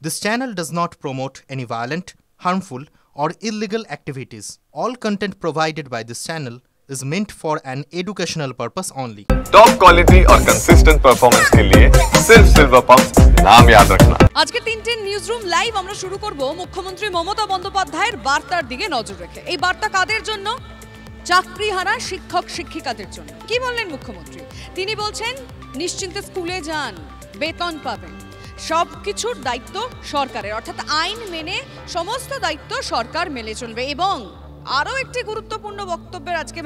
This channel does not promote any violent, harmful, or illegal activities. All content provided by this channel is meant for an educational purpose only. Top quality और consistent performance के लिए सिर्फ silver pumps नाम याद रखना। আজকে তিনটি newsroom live আমরা শুরু করব মুখ্যমন্ত্রী মমতা বন্দ্যোপাধ্যায়ের বার্তার দিকে নজর রেখে। এই বার্তা কাদের জন্য? চাকরিহারা শিক্ষক শিক্ষিকাদের জন্য। কি বললেন মুখ্যমন্ত্রী? তিনি বলছেন নিশ্চিন্তে স্কুলে যান, বেতন পাবেন, সবকিছুর দায়িত্ব সরকারের, অর্থাৎ আইন মেনে সমস্ত দায়িত্ব সরকার মেনে চলবে। এবং আরও একটি গুরুত্বপূর্ণ বক্তব্যের আজকে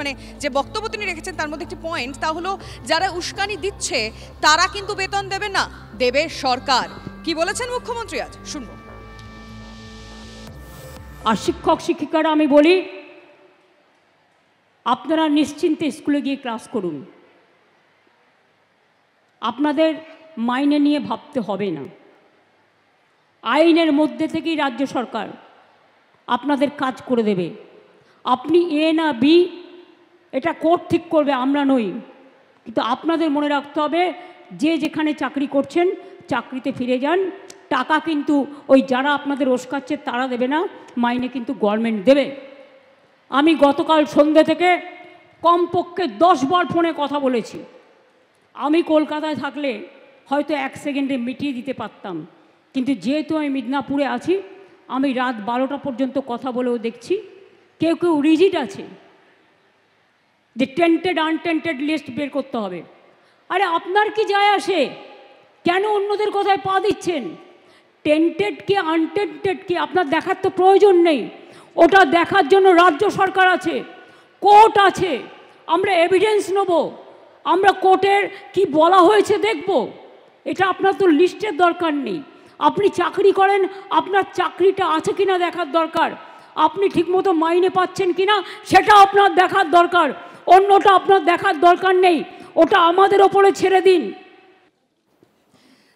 যে বক্তব্য তিনি রেখেছেন তার মধ্যে একটি পয়েন্ট, তা হলো যারা উস্কানি দিচ্ছে তারা কিন্তু বেতন দেবে না, দেবে সরকার। কি বলেছেন মুখ্যমন্ত্রী আজ শুনব। আর শিক্ষক শিক্ষিকারা আমি বলি, আপনারা নিশ্চিন্তে স্কুলে গিয়ে ক্লাস করুন, আপনাদের মাইনে নিয়ে ভাবতে হবে না। আইনের মধ্যে থেকেই রাজ্য সরকার আপনাদের কাজ করে দেবে। আপনি এ না বি এটা কোর্ট ঠিক করবে, আমরা নই। কিন্তু আপনাদের মনে রাখতে হবে, যে যেখানে চাকরি করছেন চাকরিতে ফিরে যান। টাকা কিন্তু ওই যারা আপনাদের উস্কাচ্ছে তারা দেবে না, মাইনে কিন্তু গভর্নমেন্ট দেবে। আমি গতকাল সন্ধ্যে থেকে কমপক্ষে 10 বার ফোনে কথা বলেছি। আমি কলকাতায় থাকলে হয়তো 1 সেকেন্ডে মিটিয়ে দিতে পারতাম, কিন্তু যেহেতু আমি মিদনাপুরে আছি, আমি রাত 12টা পর্যন্ত কথা বলেও দেখছি কেউ কেউ রিজিড আছে যে টেন্টেড আনটেন্টেড লিস্ট বের করতে হবে। আরে আপনার কি যায় আসে? কেন অন্যদের কথায় পা দিচ্ছেন? টেন্টেড কি আনটেন্টেড কি আপনার দেখার তো প্রয়োজন নেই। ওটা দেখার জন্য রাজ্য সরকার আছে, কোর্ট আছে। আমরা এভিডেন্স নেব, আমরা কোর্টের কি বলা হয়েছে দেখব। এটা আপনার তো লিস্টের দরকার নেই। আপনি চাকরি করেন, আপনার চাকরিটা আছে কিনা দেখার দরকার। আপনি ঠিকমতো মাইনে পাচ্ছেন কিনা সেটা আপনার দেখার দরকার। অন্যটা আপনার দেখার দরকার নেই, ওটা আমাদের ওপরে ছেড়ে দিন।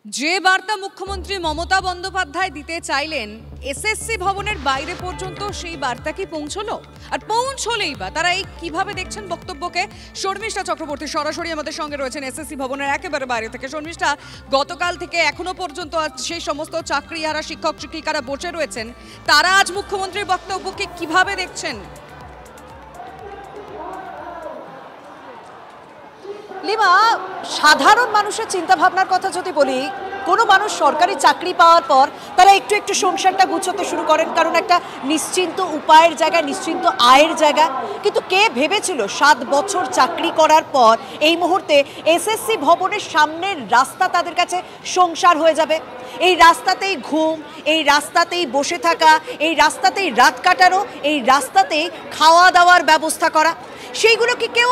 যে বার্তা মুখ্যমন্ত্রী মমতা বন্দ্যোপাধ্যায় দিতে চাইলেন এসএসসি ভবনের বাইরে পর্যন্ত, সেই বার্তা কি পৌঁছলো? আর পৌঁছলেই বা তারা এই কিভাবে দেখছেন বক্তব্যকে? শর্মিষ্ঠা চক্রবর্তী সরাসরি আমাদের সঙ্গে রয়েছেন এসএসসি ভবনের একেবারে বাইরে থেকে। শর্মিষ্ঠা, গতকাল থেকে এখনো পর্যন্ত সেই সমস্ত চাকরিহারা শিক্ষক শিক্ষিকারা বসে রয়েছেন, তারা আজ মুখ্যমন্ত্রীর বক্তব্যকে কিভাবে দেখছেন? লিমা, সাধারণ মানুষের চিন্তা ভাবনার কথা যদি বলি, কোনো মানুষ সরকারি চাকরি পাওয়ার পর তারা একটু একটু সংসারটা গুছোতে শুরু করেন, কারণ একটা নিশ্চিন্ত উপায়ের জায়গা, নিশ্চিন্ত আয়ের জায়গা। কিন্তু কে ভেবেছিল 7 বছর চাকরি করার পর এই মুহূর্তে এসএসসি ভবনের সামনের রাস্তা তাদের কাছে সংসার হয়ে যাবে? এই রাস্তাতেই ঘুম, এই রাস্তাতেই বসে থাকা, এই রাস্তাতেই রাত কাটানো, এই রাস্তাতেই খাওয়া দাওয়ার ব্যবস্থা করা, সেইগুলো কি কেউ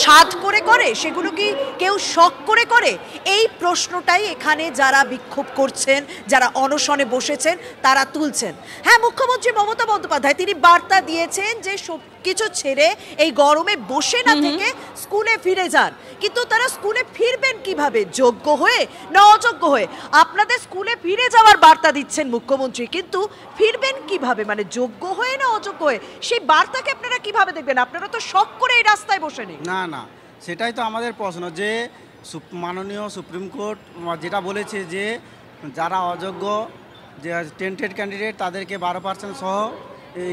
স্বাদ করে করে? সেগুলো কি কেউ শখ করে করে? এই প্রশ্নটাই এখানে যারা বিক্ষোভ করছেন, যারা অনশনে বসেছেন, তারা তুলছেন। হ্যাঁ, মুখ্যমন্ত্রী মমতা বন্দ্যোপাধ্যায় তিনি বার্তা দিয়েছেন যে সবকিছু ছেড়ে এই গরমে বসে না থেকে স্কুলে ফিরে যান। কিন্তু তারা স্কুলে ফিরবেন কিভাবে? যোগ্য হয়ে না অযোগ্য হয়ে? আপনাদের স্কুলে ফিরে যাওয়ার বার্তা দিচ্ছেন মুখ্যমন্ত্রী, কিন্তু ফিরবেন কিভাবে? মানে যোগ্য হয়ে না অযোগ্য হয়ে? সেই বার্তাকে আপনারা কিভাবে দেখবেন? আপনারা তো শখ করে এই রাস্তায় বসে নেই। না না, সেটাই তো আমাদের প্রশ্ন, যে মাননীয় সুপ্রিম কোর্ট যেটা বলেছে যে যারা অযোগ্য, যে টেন্টেড ক্যান্ডিডেট, তাদেরকে 12% সহ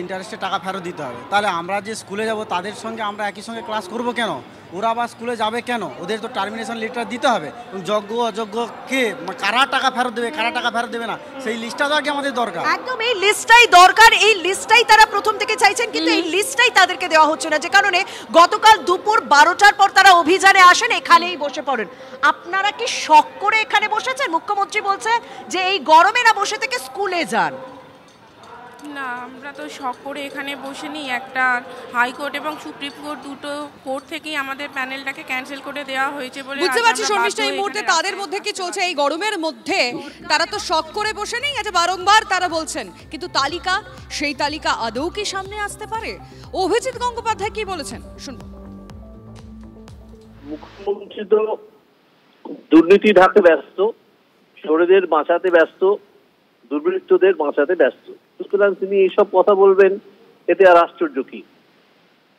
ইন্টারেস্টে টাকা ফেরত দিতে হবে। তাহলে আমরা যে স্কুলে যাব তাদের সঙ্গে আমরা একই সঙ্গে ক্লাস করব কেন? ওরা আবার স্কুলে যাবে কেন? ওদের তো টার্মিনেশন লেটার দিতে হবে। যোগ্য অযোগ্য কে, কারা টাকা ফেরত দেবে, কারা টাকা ফেরত দেবে না, সেই লিস্টটা তো আগে আমাদের দরকার। একদম, এই লিস্টটাই দরকার। এই লিস্টটাই তারা প্রথম থেকে চাইছেন, কিন্তু এই লিস্টটাই তাদেরকে দেওয়া হচ্ছে না, যে কারণে গতকাল দুপুর 12টার পর তারা অভিযানে আসেন, এখানেই বসে পড়েন। আপনারা কি শখ করে এখানে বসেছেন? মুখ্যমন্ত্রী বলছে যে এই গরমে না বসে থেকে স্কুলে যান। না, আমরা তো শখ করে এখানে বসে নিই। একটা হাইকোর্ট এবং সুপ্রিম কোর্ট, দুটো কোর্ট থেকেই আমাদের প্যানেলটাকে ক্যান্সেল করে দেওয়া হয়েছে বলে বুঝতে পারছি। শর্মিষ্ঠা, এই মুহূর্তে তাদের মধ্যে কি চলছে? এই গরমের মধ্যে তারা তো শখ করে বসে নেই, আচ্ছা বারংবার তারা বলছেন, কিন্তু তালিকা, সেই তালিকা আদৌ কি সামনে আসতে পারে? অভিজিৎ গঙ্গোপাধ্যায় কি বলেছেন শুনুন। মুখ্যমন্ত্রী তো দুর্নীতি ঢাকতে ব্যস্ত, চোরেদের বাঁচাতে ব্যস্ত, দুর্বৃত্তদের বাঁচাতে ব্যস্ত। সুতরাং তিনি এইসব কথা বলবেন, এতে আর আশ্চর্য কি?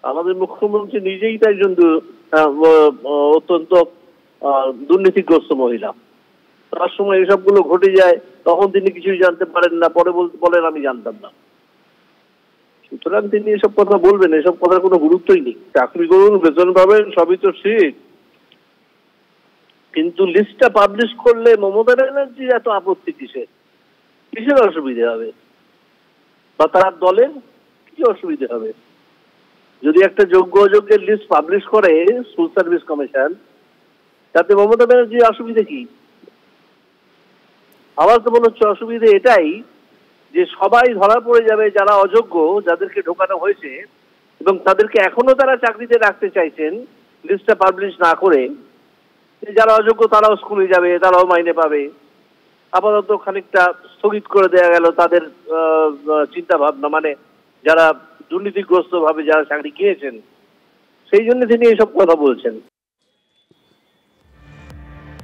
আমাদের মুখ্যমন্ত্রী নিজেই তো একজন অত্যন্ত দুর্নীতিগ্রস্ত মহিলা। তার সময় এসবগুলো ঘটে যায়, তখন তিনি কিছুই জানতে পারেন না, পরে বলেন আমি জানতাম না। সুতরাং তিনি এসব কথা বলবেন, এসব কথার কোনো গুরুত্বই নেই। চাকরি করুন, বেতন পাবেন, সবই তো ঠিক, কিন্তু লিস্টটা পাবলিশ করলে মমতা ব্যানার্জির এত আপত্তি কিসের অসুবিধা হবে, বা তার দলের কি অসুবিধা হবে? যদি একটা যোগ্য অযোগ্যের লিস্ট পাবলিশ করে স্কুল সার্ভিস কমিশন, তাতে মমতা ব্যানার্জির অসুবিধা কি? আমার তো মনে হচ্ছে অসুবিধা এটাই যে সবাই ধরা পড়ে যাবে যারা অযোগ্য, যাদেরকে ঢোকানো হয়েছে, এবং তাদেরকে এখনো তারা চাকরিতে রাখতে চাইছেন লিস্টটা পাবলিশ না করে। যারা অযোগ্য তারাও স্কুলে যাবে, তারাও মাইনে পাবে। আপাতত খানিকটা স্থগিত করে দেওয়া গেল তাদের চিন্তা ভাবনা, মানে যারা দুর্নীতিগ্রস্ত ভাবে যারা চাকরি কিনেছেন, সেই জন্য তিনি এইসব কথা বলছেন।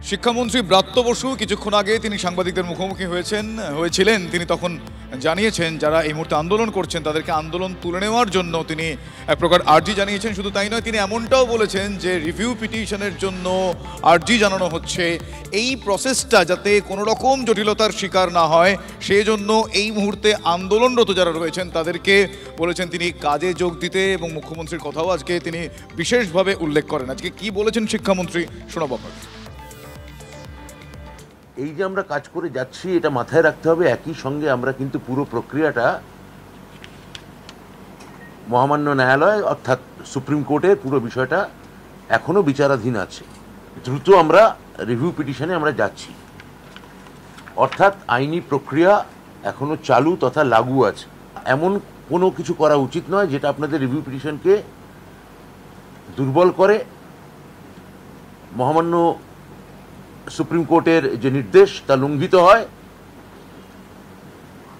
শিক্ষামন্ত্রী ব্রাত্য বসু কিছুক্ষণ আগে তিনি সাংবাদিকদের মুখোমুখি হয়েছিলেন। তিনি তখন জানিয়েছেন যারা এই মুহূর্তে আন্দোলন করছেন তাদেরকে আন্দোলন তুলে নেওয়ার জন্য তিনি এক প্রকার আর্জি জানিয়েছেন। শুধু তাই নয়, তিনি এমনটাও বলেছেন যে রিভিউ পিটিশনের জন্য আর্জি জানানো হচ্ছে, এই প্রসেসটা যাতে কোনো রকম জটিলতার শিকার না হয় সেই জন্য এই মুহূর্তে আন্দোলনরত যারা রয়েছেন তাদেরকে বলেছেন তিনি কাজে যোগ দিতে, এবং মুখ্যমন্ত্রীর কথাও আজকে তিনি বিশেষভাবে উল্লেখ করেন। আজকে কি বলেছেন শিক্ষামন্ত্রী শোনাবো আপনাকে। এই যে আমরা কাজ করে যাচ্ছি এটা মাথায় রাখতে হবে, একই সঙ্গে আমরা কিন্তু পুরো প্রক্রিয়াটা মহামান্য ন্যায়ালয় অর্থাৎ সুপ্রিম কোর্টের পুরো বিষয়টা এখনো বিচারাধীন আছে। দ্রুত আমরা রিভিউ পিটিশনে আমরা যাচ্ছি, অর্থাৎ আইনি প্রক্রিয়া এখনো চালু তথা লাগু আছে। এমন কোনো কিছু করা উচিত নয় যেটা আপনাদের রিভিউ পিটিশনকে দুর্বল করে। মহামান্য সুপ্রিম কোর্টের যে নির্দেশ তা লঙ্ঘিত হয়,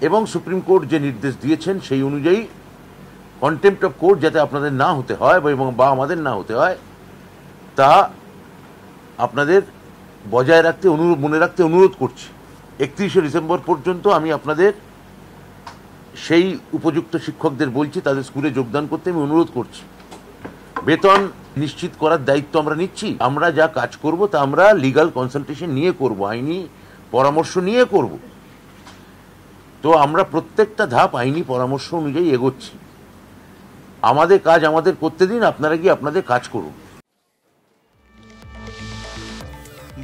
এবং সুপ্রিম কোর্ট যে নির্দেশ দিয়েছেন সেই অনুযায়ী কন্টেম্প্ট অফ কোর্ট যাতে আপনাদের না হতে হয় বা আমাদের না হতে হয় তা আপনাদের বজায় রাখতে মনে রাখতে অনুরোধ করছি। 31শে ডিসেম্বর পর্যন্ত আমি আপনাদের সেই উপযুক্ত শিক্ষকদের বলছি তাদের স্কুলে যোগদান করতে আমি অনুরোধ করছি। বেতন নিশ্চিত করার দায়িত্ব আমরা নিচ্ছি। আমরা যা কাজ করব তা আমরা লিগ্যাল কনসালটেশন নিয়ে করব, আইনি পরামর্শ নিয়ে করব। তো আমরা প্রত্যেকটা ধাপ আইনি পরামর্শ অনুযায়ী এগোচ্ছি। আমাদের কাজ আমাদের করতে দিন, আপনারা গিয়ে আপনাদের কাজ করুন।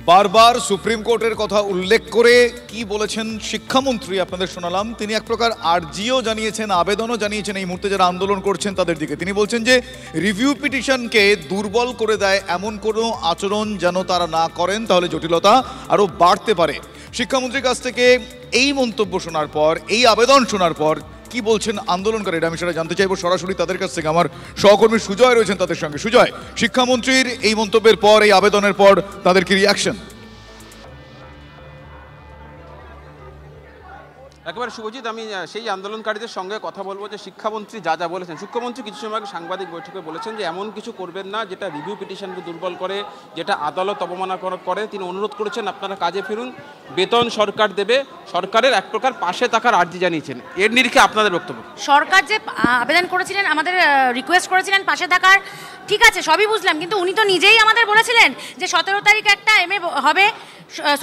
বারবার সুপ্রিম কোর্টের কথা উল্লেখ করে কি বলেছেন শিক্ষামন্ত্রী আপনাদের শোনালাম। তিনি এক প্রকার আর্জিও জানিয়েছেন, আবেদনও জানিয়েছেন এই মুহূর্তে যারা আন্দোলন করছেন তাদের দিকে। তিনি বলছেন যে রিভিউ পিটিশনকে দুর্বল করে দেয় এমন কোনো আচরণ যেন তারা না করেন, তাহলে জটিলতা আরও বাড়তে পারে। শিক্ষামন্ত্রীর কাছ থেকে এই মন্তব্য শোনার পর, এই আবেদন শোনার পর কি বলছেন আন্দোলনকারীরা আমি সেটা জানতে চাইবো সরাসরি তাদের কাছ থেকে। আমার সহকর্মী সুজয় রয়েছেন তাদের সঙ্গে। সুজয়, শিক্ষামন্ত্রীর এই মন্তব্যের পর, এই আবেদনের পর তাদের কি রিয়াকশন? একেবারে শুভজিৎ, আমি সেই আন্দোলনকারীদের সঙ্গে কথা বলবো যে শিক্ষামন্ত্রী যা যা বলেছেন। শিক্ষামন্ত্রী কিছু সময় আগে সাংবাদিক বৈঠকে বলেছেন যে এমন কিছু করবেন না যেটা রিভিউ পিটিশনকে দুর্বল করে, যেটা আদালত অবমাননা করে। তিনি অনুরোধ করেছেন আপনারা কাজে ফিরুন, বেতন সরকার দেবে, সরকারের এক প্রকার পাশে থাকার আর্জি জানিয়েছেন। এর নিরিখে আপনাদের বক্তব্য? সরকার যে আবেদন করেছিলেন, আমাদের রিকোয়েস্ট করেছিলেন পাশে থাকার, ঠিক আছে সবই বুঝলাম, কিন্তু উনি তো নিজেই আমাদের বলেছিলেন যে 17 তারিখ একটা MA হবে,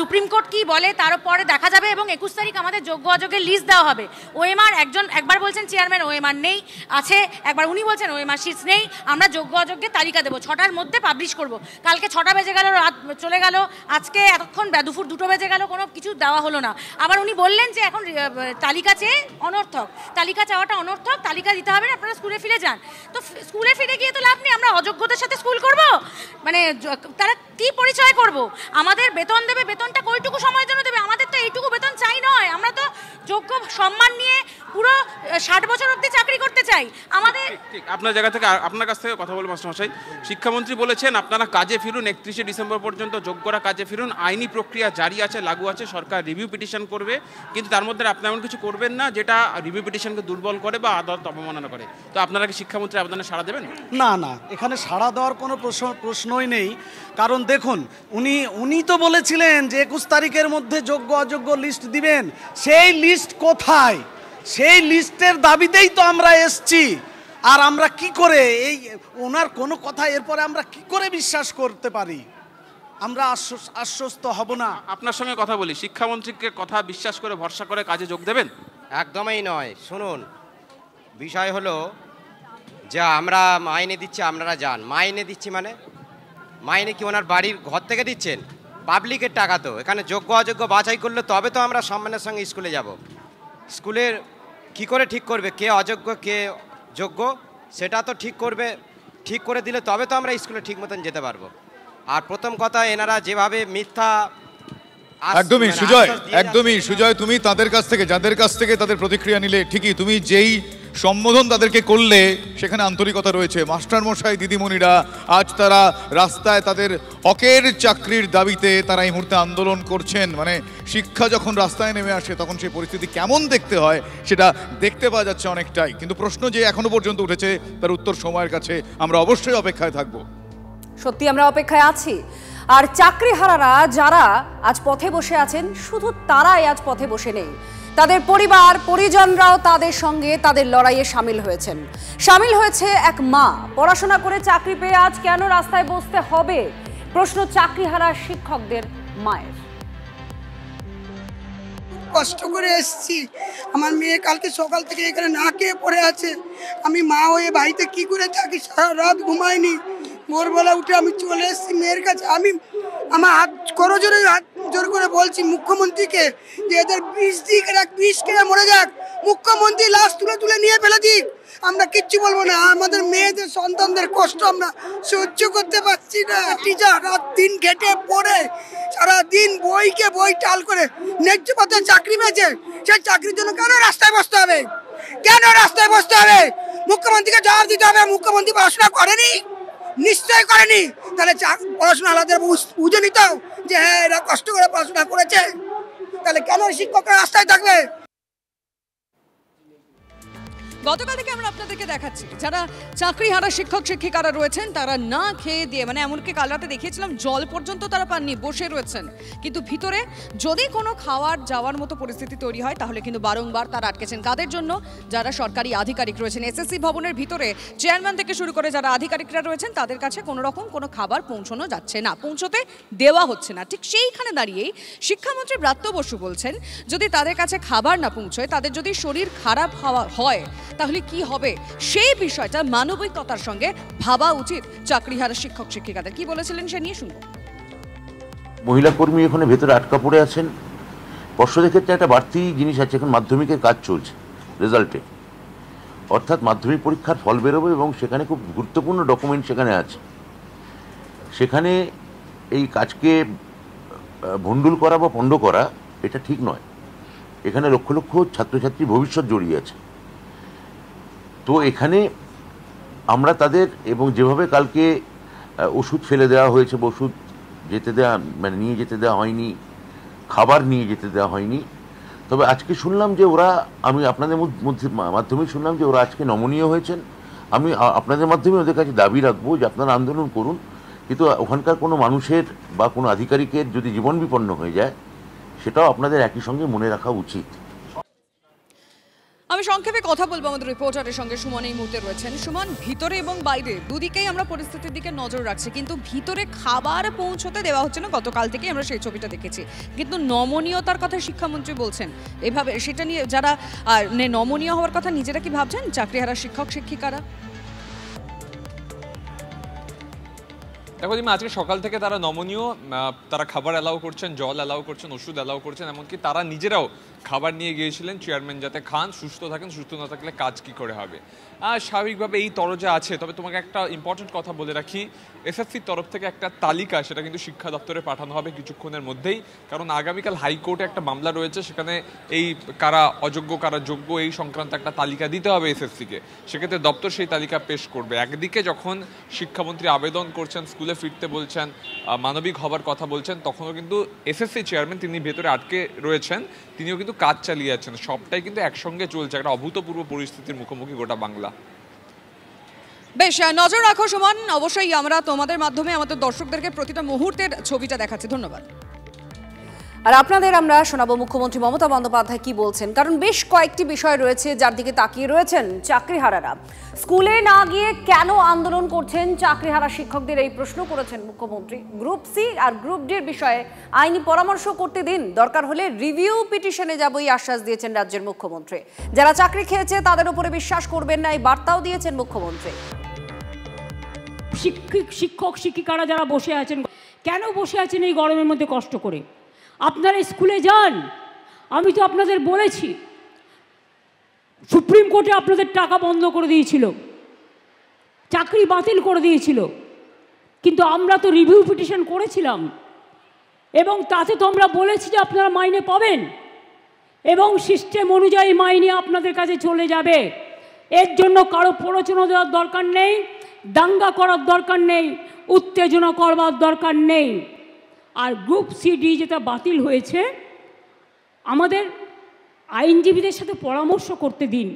সুপ্রিম কোর্ট কি বলে তার পরে দেখা যাবে, এবং 21 তারিখ আমাদের যোগ্য অযোগ্যের লিস্ট দেওয়া হবে। ওএমআর একবার বলছেন চেয়ারম্যান ওএমআর নেই আছে, একবার উনি বলছেন ওএমআর শিটস নেই, আমরা যোগ্য অযোগ্যের তালিকা দেবো, 6টার মধ্যে পাবলিশ করব। কালকে 6টা বেজে গেল, রাত চলে গেল, আজকে এতক্ষণ দুপুর 2টো বেজে গেল, কোনো কিছু দেওয়া হলো না। আবার উনি বললেন যে এখন তালিকা চেয়ে অনর্থক, তালিকা চাওয়াটা অনর্থক, তালিকা দিতে হবে না, আপনারা স্কুলে ফিরে যান। তো স্কুলে ফিরে গিয়ে তো লাভ নেই, আমরা অযোগ্যদের সাথে স্কুল করব, মানে তারা কি পরিচয় করব? আমাদের বেতন দেবে, বেতনটা কয়টুকু সময়ের জন্য দেবে? আমাদের তো এইটুকু বেতন চাই নয়, আমরা তো যোগ্য সম্মান নিয়ে পুরো 60 বছর অবধি চাকরি করতে চাই। আমাদের ঠিক আপনার জায়গা থেকে আপনার কাছ থেকে কথা বলবো মাস্টারমশাই। শিক্ষামন্ত্রী বলেছেন আপনারা কাজে ফিরুন, 31শে ডিসেম্বর পর্যন্ত যোগ্যরা কাজে ফিরুন, আইনি প্রক্রিয়া জারি আছে, লাগু আছে, সরকার রিভিউ পিটিশন করবে, কিন্তু তার মধ্যে আপনি এমন কিছু করবেন না যেটা রিভিউ পিটিশনকে দুর্বল করে বা আদালত অবমাননা করে। তো আপনারা কি শিক্ষামন্ত্রী আবেদনে সাড়া দেবেন? না না, এখানে সাড়া দেওয়ার কোনো প্রশ্নই নেই। কারণ দেখুন, উনি তো বলেছিলেন যে 21 তারিখের মধ্যে যোগ্য অযোগ্য লিস্ট দিবেন। সেই লিস্ট কোথায়? সেই লিস্টের দাবিতেই তো আমরা এসছি। আর আমরা কি করে ওনার কোনো কথা এরপরে আমরা কি করে বিশ্বাস করতে পারি? আমরা আশ্বস্ত হব না। আপনার সঙ্গে কথা বলি, শিক্ষামন্ত্রীকে কথা বিশ্বাস করে ভরসা করে কাজে যোগ দেবেন? একদমই নয়। শুনুন, বিষয় হলো যে আমরা মাইনে দিচ্ছি, আপনারা যান। মাইনে দিচ্ছি মানে মাইনে কি ওনার বাড়ির ঘর থেকে দিচ্ছেন? পাবলিকের টাকা তো। এখানে যোগ্য অযোগ্য বাছাই করলে তবে তো আমরা সম্মানের সঙ্গে স্কুলে যাব। স্কুলের কি করে ঠিক করবে কে অযোগ্য কে যোগ্য, সেটা তো ঠিক করবে, ঠিক করে দিলে তবে তো আমরা স্কুলে ঠিক মতন যেতে পারবো। আর প্রথম কথা, এনারা যেভাবে মিথ্যা একদমই সুজয়, তুমি তাদের কাছ থেকে, যাদের কাছ থেকে তাদের প্রতিক্রিয়া নিলে, ঠিকই তুমি যেই সম্বোধন তাদেরকে করলে সেখানে আন্তরিকতা রয়েছে। মাস্টারমশাই দিদিমণিরা আজ তারা রাস্তায় তাদের হকের চাকরির দাবিতে তারা এই মুহূর্তে আন্দোলন করছেন। মানে শিক্ষা যখন রাস্তায় নেমে আসে তখন সেই পরিস্থিতি কেমন দেখতে হয় সেটা দেখতে পাওয়া যাচ্ছে অনেকটাই। কিন্তু প্রশ্ন যে এখনো পর্যন্ত উঠেছে তার উত্তর সময়ের কাছে, আমরা অবশ্যই অপেক্ষায় থাকব। সত্যি আমরা অপেক্ষায় আছি। আর চাকরিহারারা যারা আজ পথে বসে আছেন, শুধু তারাই আজ পথে বসে নেই, তাদের পরিবার পরিজনরাও তাদের সঙ্গে তাদের লড়াইয়ে সামিল হয়েছে এক মা। পড়াশোনা করে চাকরি পেয়ে আজ কেন রাস্তায় বসতে হবে, প্রশ্ন চাকরিহারা শিক্ষকদের মায়ের। কষ্ট করে এসেছি, আমার মেয়ে কালকে সকাল থেকে এখানে না খেয়ে পড়ে আছে। আমি মা হয়ে বাড়িতে কি করে থাকি, সারা রাত ঘুমাইনি। ভোরবেলা উঠে আমি চলে এসেছি মেয়ের কাছে। আমি আমার হাত জোর করে বলছি মুখ্যমন্ত্রীকে যে এদের বিষ দিক, এরা বিষ খেয়ে মরে যাক, মুখ্যমন্ত্রী লাশ তুলে নিয়ে ফেলে দিক, আমরা কিচ্ছু বলবো না। আমাদের মেয়েদের সন্তানদের কষ্ট আমরা সহ্য করতে পারছি না। টিচার রাত দিন ঘেটে পড়ে সারাদিন বই টাল করে ন্যায্য পথে চাকরি পেয়েছে, সেই চাকরির জন্য কেন রাস্তায় বসতে হবে? মুখ্যমন্ত্রীকে জবাব দিতে হবে। মুখ্যমন্ত্রী পড়াশোনা করেনি, নিশ্চয় করেনি, তাহলে পড়াশোনা আলাদা বুঝে নিত যে হ্যাঁ এরা কষ্ট করে পড়াশোনা করেছে, তাহলে কেন শিক্ষকরা রাস্তায় থাকবে? গতকাল থেকে আমরা আপনাদেরকে দেখাচ্ছি যারা চাকরিহারা শিক্ষক শিক্ষিকারা রয়েছেন তারা না খেয়ে দিয়ে, মানে এমনকি কাল রাতে দেখিয়েছিলাম জল পর্যন্ত তারা পাননি, বসে রয়েছেন। কিন্তু ভিতরে যদি কোনো খাওয়ার যাওয়ার মতো পরিস্থিতি তৈরি হয় তাহলে কিন্তু বারংবার তারা আটকেছেন। কাদের জন্য? যারা সরকারি আধিকারিক রয়েছেন। এসএসসি ভবনের ভিতরে চেয়ারম্যান থেকে শুরু করে যারা আধিকারিকরা রয়েছেন তাদের কাছে কোনো রকম কোনো খাবার পৌঁছানো যাচ্ছে না, পৌঁছতে দেওয়া হচ্ছে না। ঠিক সেইখানে দাঁড়িয়েই শিক্ষামন্ত্রী ব্রাত্য বসু বলছেন যদি তাদের কাছে খাবার না পৌঁছয়, তাদের যদি শরীর খারাপ হয় তাহলে কি হবে, সেই বিষয়টা মানবিকতার সঙ্গে ভাবা উচিত চাকরিহারা শিক্ষক শিক্ষিকাদের। কি বলেছিলেন সে নিয়ে শুনবো। মহিলা কর্মী এখানে ভেতরে আটকা পড়ে আছেন। পর্ষদের ক্ষেত্রে একটা বাড়তি জিনিস আছে, এখন মাধ্যমিকের কাজ চলছে রেজাল্টে, অর্থাৎ মাধ্যমিক পরীক্ষার ফল বেরোবে এবং সেখানে খুব গুরুত্বপূর্ণ ডকুমেন্ট সেখানে আছে। সেখানে এই কাজকে ভণ্ডুল করা বা পণ্ড করা এটা ঠিক নয়। এখানে লক্ষ লক্ষ ছাত্রছাত্রী ভবিষ্যৎ জড়িয়ে আছে। তো এখানে আমরা তাদের, এবং যেভাবে কালকে ওষুধ ফেলে দেওয়া হয়েছে, ওষুধ নিয়ে যেতে দেওয়া হয়নি, খাবার নিয়ে যেতে দেওয়া হয়নি। তবে আজকে শুনলাম যে ওরা, আমি আপনাদের মাধ্যমে শুনলাম যে ওরা আজকে নমনীয় হয়েছেন। আমি আপনাদের মাধ্যমে ওদের কাছে দাবি রাখবো যে আপনারা আন্দোলন করুন, কিন্তু ওখানকার কোনো মানুষের বা কোনো আধিকারিকের যদি জীবন বিপন্ন হয়ে যায় সেটাও আপনাদের একই সঙ্গে মনে রাখা উচিত। আমি সংক্ষেপে কথা বলবো আমাদের রিপোর্টারের সঙ্গে। সুমন এই মুহূর্তে রয়েছেন। সুমন, ভিতরে এবং বাইরে দুদিকেই আমরা পরিস্থিতির দিকে নজর রাখছি, কিন্তু ভিতরে খাবার পৌঁছতে দেওয়া হচ্ছে না। গতকাল থেকে আমরা সেই ছবিটা দেখেছি, কিন্তু নমনীয়তার কথা শিক্ষামন্ত্রী বলছেন এভাবে, সেটা নিয়ে যারা নমনীয় হওয়ার কথা নিজেরা কি ভাবছেন চাকরিহারা শিক্ষক শিক্ষিকারা? দেখো দিমা, আজকে সকাল থেকে তারা নমনীয়, তারা খাবার অ্যালাউ করছেন, জল অ্যালাউ করছেন, ওষুধ অ্যালাউ করছেন, এমনকি তারা নিজেরাও খাবার নিয়ে গিয়েছিলেন চেয়ারম্যান যাতে খান, সুস্থ থাকেন, সুস্থ না থাকলে কাজ কি করে হবে। স্বাভাবিকভাবে এই তরজা আছে। তবে তোমাকে একটা ইম্পর্টেন্ট কথা বলে রাখি, এসএসসির তরফ থেকে একটা তালিকা, সেটা কিন্তু শিক্ষা দপ্তরে পাঠানো হবে কিছুক্ষণের মধ্যেই, কারণ আগামীকাল হাইকোর্টে একটা মামলা রয়েছে, সেখানে এই কারা অযোগ্য কারা যোগ্য এই সংক্রান্ত একটা তালিকা দিতে হবে এসএসসিকে। সেক্ষেত্রে দপ্তর সেই তালিকা পেশ করবে। একদিকে যখন শিক্ষামন্ত্রী আবেদন করছেন, স্কুলে ফিরতে বলছেন, মানবিক হবার কথা বলছেন, তখনও কিন্তু এসএসসি চেয়ারম্যান তিনি ভেতরে আটকে রয়েছেন, তিনিও কিন্তু কাজ চালিয়ে যাচ্ছেন। সবটাই কিন্তু একসঙ্গে চলছে, একটা অভূতপূর্ব পরিস্থিতির মুখোমুখি গোটা বাংলা। বেশ, নজর রাখো সুমন। অবশ্যই আমরা তোমাদের মাধ্যমে আমাদের দর্শকদেরকে প্রতিটা মুহূর্তের ছবিটা দেখাচ্ছি। ধন্যবাদ। আর আপনাদের আমরা শোনাবো মুখ্যমন্ত্রী মমতা বন্দ্যোপাধ্যায় কি বলছেন, কারণ বেশ কয়েকটি বিষয় রয়েছে যার দিকে তাকিয়ে রয়েছেন চাকরিহারারা। স্কুলে না গিয়ে কেন আন্দোলন করছেন চাকরিহারা শিক্ষকদের, এই প্রশ্ন করেছেন মুখ্যমন্ত্রী। গ্রুপ সি আর গ্রুপ ডি এর বিষয়ে আইনি পরামর্শ করতে দিন, দরকার হলে রিভিউ পিটিশনে যাব এই আশ্বাস দিয়েছেন রাজ্যের মুখ্যমন্ত্রী। যারা চাকরি খেয়েছে তাদের উপরে বিশ্বাস করবেন না, এই বার্তাও দিয়েছেন মুখ্যমন্ত্রী। শিক্ষক শিক্ষিকারা যারা বসে আছেন, কেন বসে আছেন এই গরমের মধ্যে কষ্ট করে? আপনারা স্কুলে যান। আমি তো আপনাদের বলেছি, সুপ্রিম কোর্টে আপনাদের টাকা বন্ধ করে দিয়েছিল, চাকরি বাতিল করে দিয়েছিল, কিন্তু আমরা তো রিভিউ পিটিশন করেছিলাম এবং তাতে তো আমরা বলেছি যে আপনারা মাইনে পাবেন এবং সিস্টেম অনুযায়ী মাইনে আপনাদের কাছে চলে যাবে। এর জন্য কারো প্ররোচনা দেওয়ার দরকার নেই, দাঙ্গা করার দরকার নেই, উত্তেজনা করবার দরকার নেই। আর গ্রুপ সিডি যেটা বাতিল হয়েছে, আমাদের আইনজীবীদের সাথে পরামর্শ করতে দিন।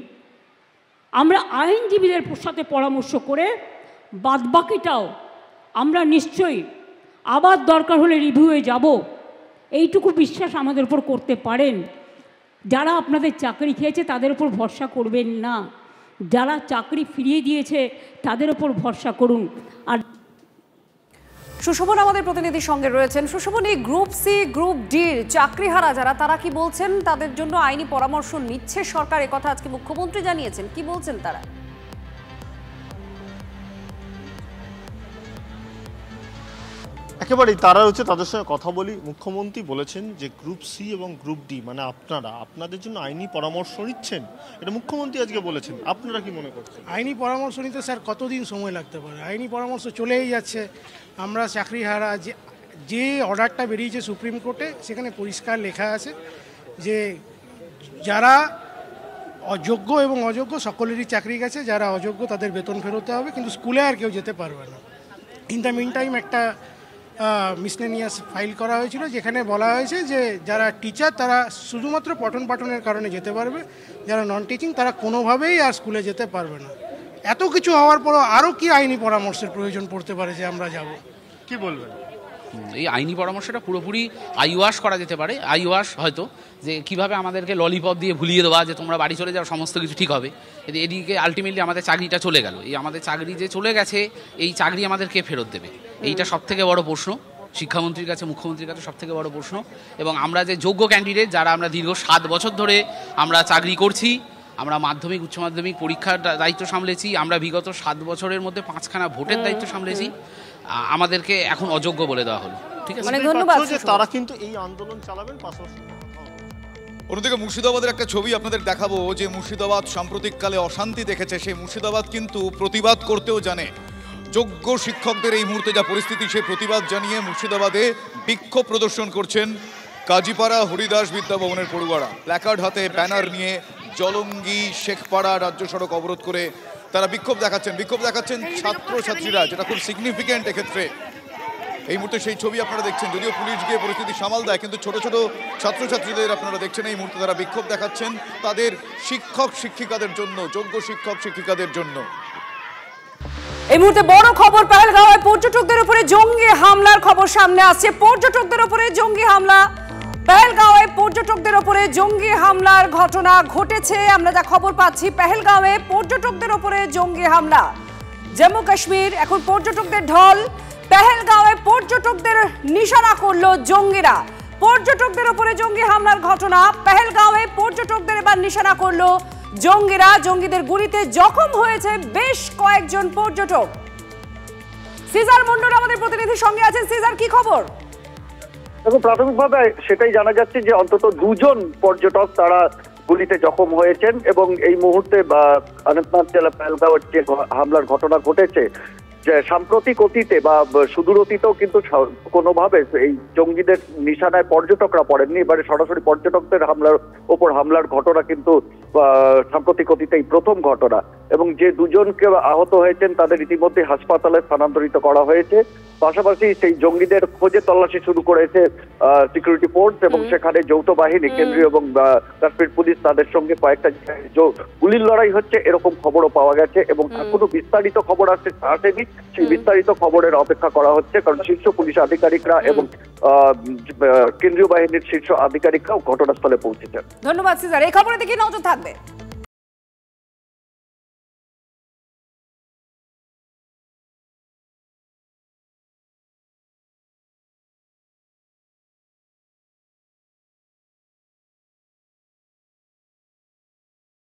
আমরা আইনজীবীদের সাথে পরামর্শ করে বাদবাকিটাও আমরা নিশ্চয়ই আবার দরকার হলে রিভিউয়ে যাব, এইটুকু বিশ্বাস আমাদের উপর করতে পারেন। যারা আপনাদের চাকরি খেয়েছে তাদের উপর ভরসা করবেন না, যারা চাকরি ফিরিয়ে দিয়েছে তাদের উপর ভরসা করুন। আর সুশোভন আমাদের প্রতিনিধির সঙ্গে রয়েছেন। সুশোভন, এই গ্রুপ সি গ্রুপ ডির চাকরিহারা যারা, তারা কি বলছেন? তাদের জন্য আইনি পরামর্শ নিচ্ছে সরকার, একথা আজকে মুখ্যমন্ত্রী জানিয়েছেন। কি বলছেন তারা? একেবারেই তারা হচ্ছে, তাদের সঙ্গে কথা বলি। মুখ্যমন্ত্রী বলেছেন যে গ্রুপ সি এবং গ্রুপ ডি মানে আপনাদের জন্য আইনি পরামর্শ নিচ্ছেন, এটা মুখ্যমন্ত্রী আজকে বলেছেন। আপনারা কি মনে করছেন? আইনি পরামর্শ নিতে স্যার কতদিন সময় লাগতে পারে? আইনি পরামর্শ চলেই যাচ্ছে। আমরা চাকরিহারা যে অর্ডারটা বেরিয়েছে সুপ্রিম কোর্টে, সেখানে পরিষ্কার লেখা আছে যে যারা অযোগ্য এবং অযোগ্য সকলেরই চাকরি গেছে, যারা অযোগ্য তাদের বেতন ফেরোতে হবে, কিন্তু স্কুলে আর কেউ যেতে পারবে না। ইন দ্য মিন টাইম একটা মিসলেনিয়াস ফাইল করা হয়েছিল, যেখানে বলা হয়েছে যে যারা টিচার তারা শুধুমাত্র পঠন পাঠনের কারণে যেতে পারবে, যারা নন টিচিং তারা কোনোভাবেই আর স্কুলে যেতে পারবে না। এত কিছু হওয়ার পরও আরও কি আইনি পরামর্শের প্রয়োজন পড়তে পারে যে আমরা যাব? কি বলবেন? এই আইনি পরামর্শটা পুরোপুরি আইওয়াশ করা যেতে পারে। আইওয়াশ হয়তো যে কিভাবে আমাদেরকে ললিপপ দিয়ে ভুলিয়ে দেওয়া যে তোমরা বাড়ি চলে যাও, সমস্ত কিছু ঠিক হবে। এদিকে আলটিমেটলি আমাদের চাকরিটা চলে গেল। এই আমাদের চাকরি যে চলে গেছে, এই চাকরি আমাদের কে ফেরত দেবে? এইটা সবথেকে বড় প্রশ্ন শিক্ষামন্ত্রীর কাছে, মুখ্যমন্ত্রীর কাছে সবথেকে বড় প্রশ্ন। এবং আমরা যে যোগ্য ক্যান্ডিডেট, যারা আমরা দীর্ঘ 7 বছর ধরে আমরা চাকরি করছি, আমরা মাধ্যমিক উচ্চ মাধ্যমিক পরীক্ষার দায়িত্ব সামলেছি, আমরা বিগত 7 বছরের মধ্যে 5খানা ভোটের দায়িত্ব সামলেছি, আমাদেরকে এখন অযোগ্য বলে দেওয়া হলো। ঠিক আছে, ধন্যবাদ। তারা কিন্তু এই আন্দোলন চালাবেন। পাশাপাশি অন্যদিকে মুর্শিদাবাদের একটা ছবি আপনাদের দেখাবো, যে মুর্শিদাবাদ সাম্প্রতিককালে অশান্তি দেখেছে, সেই মুর্শিদাবাদ কিন্তু প্রতিবাদ করতেও জানে। যোগ্য শিক্ষকদের এই মুহূর্তে যা পরিস্থিতি, সেই প্রতিবাদ জানিয়ে মুর্শিদাবাদে বিক্ষোভ প্রদর্শন করছেন কাজীপাড়া হরিদাস বিদ্যাভবনের পড়ুয়ারা। প্ল্যাকার্ড হাতে, ব্যানার নিয়ে জলঙ্গি শেখপাড়া রাজ্য সড়ক অবরোধ করে তারা বিক্ষোভ দেখাচ্ছেন ছাত্রছাত্রীরা, যেটা খুব সিগনিফিক্যান্ট এক্ষেত্রে। এই মুহূর্তে সেই ছবি আপনারা দেখছেন। যদিও পুলিশ গিয়ে পরিস্থিতি সামাল দেয়, কিন্তু ছোট ছোট ছাত্রছাত্রীদের আপনারা দেখছেন এই মুহূর্তে তারা বিক্ষোভ দেখাচ্ছেন তাদের শিক্ষক শিক্ষিকাদের জন্য, যোগ্য শিক্ষক শিক্ষিকাদের জন্য। এই মুহূর্তে বড় খবর, পেহেলগাঁওয়ে পর্যটকদের উপরে জঙ্গি হামলার খবর সামনে আসছে। পর্যটকদের উপরে জঙ্গি হামলা, পেহেলগাঁওয়ে পর্যটকদের উপরে জঙ্গি হামলার ঘটনা ঘটেছে। আমরা যা খবর পাচ্ছি, পেহেলগাঁওয়ে পর্যটকদের উপরে জঙ্গি হামলা। জম্মু কাশ্মীর এখন পর্যটকদের ঢল। পেহেলগাঁওয়ে পর্যটকদের নিশানা করলো জঙ্গিরা। পর্যটকদের উপরে জঙ্গি হামলার ঘটনা, পেহেলগাঁওয়ে পর্যটকদের এবার নিশানা করলো জঙ্গিরা। জঙ্গিদের গুলিতে জখম হয়েছে বেশ কয়েকজন পর্যটক। সিজার মন্ডল আমাদের প্রতিনিধির সঙ্গে আছেন। সিজার, কি খবর? দেখো, প্রাথমিকভাবে সেটাই জানা যাচ্ছে যে অন্তত 2জন পর্যটক তারা গুলিতে জখম হয়েছেন এবং এই মুহূর্তে অনন্তনাগ জেলা পেহেলগাঁওয়ের যে হামলার ঘটনা ঘটেছে, যে সাম্প্রতিক অতীতে বা সুদূর অতীতেও কিন্তু কোনোভাবে এই জঙ্গিদের নিশানায় পর্যটকরা পড়েননি। এবারে সরাসরি পর্যটকদের হামলার ঘটনা কিন্তু সাম্প্রতিক অতীতেই প্রথম ঘটনা। এবং যে 2জনকে আহত হয়েছেন তাদের ইতিমধ্যে হাসপাতালে স্থানান্তরিত করা হয়েছে। পাশাপাশি সেই জঙ্গিদের খোঁজে তল্লাশি শুরু করেছে সিকিউরিটি ফোর্স এবং সেখানে যৌথ বাহিনী, কেন্দ্রীয় এবং কাশ্মীর পুলিশ, তাদের সঙ্গে কয়েকটা গুলির লড়াই হচ্ছে এরকম খবরও পাওয়া গেছে। এবং এখনো বিস্তারিত খবর আসেনি, সেই বিস্তারিত খবরের অপেক্ষা করা হচ্ছে, কারণ শীর্ষ পুলিশ আধিকারিকরা এবং কেন্দ্রীয় বাহিনীর শীর্ষ আধিকারিকরাও ঘটনাস্থলে পৌঁছেছেন। ধন্যবাদ সিজার, এই খবরের দিকে নজর থাকবে।